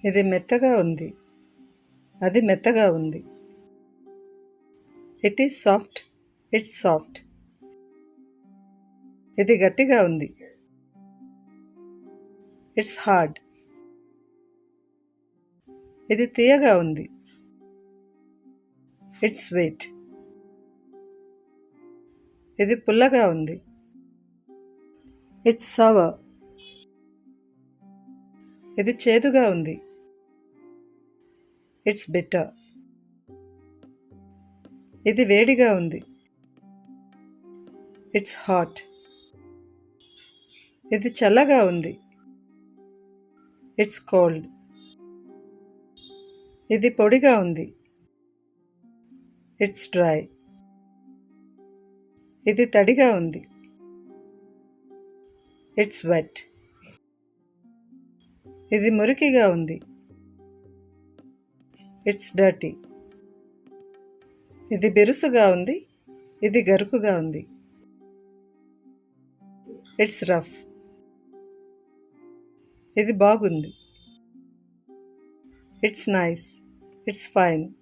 ఇది మెత్తగా ఉంది. అది మెత్తగా ఉంది. It is soft. It's soft. ఇది గట్టిగా ఉంది. It's hard. ఇది తీయగా ఉంది. It's sweet. ఇది పుల్లగా ఉంది. It's sour. ఇది చేదుగా ఉంది. It's bitter. ఇది వేడిగా ఉంది. It's hot. ఇది చల్లగా ఉంది. It's cold. ఇది పొడిగా ఉంది. It's dry. ఇది తడిగా ఉంది. It's wet. ఇది మురికిగా ఉంది. It's dirty. ఇది బిరుసుగా ఉంది. ఇది గరుకుగా ఉంది. It's rough. ఇది బాగుంది. It's nice. It's fine.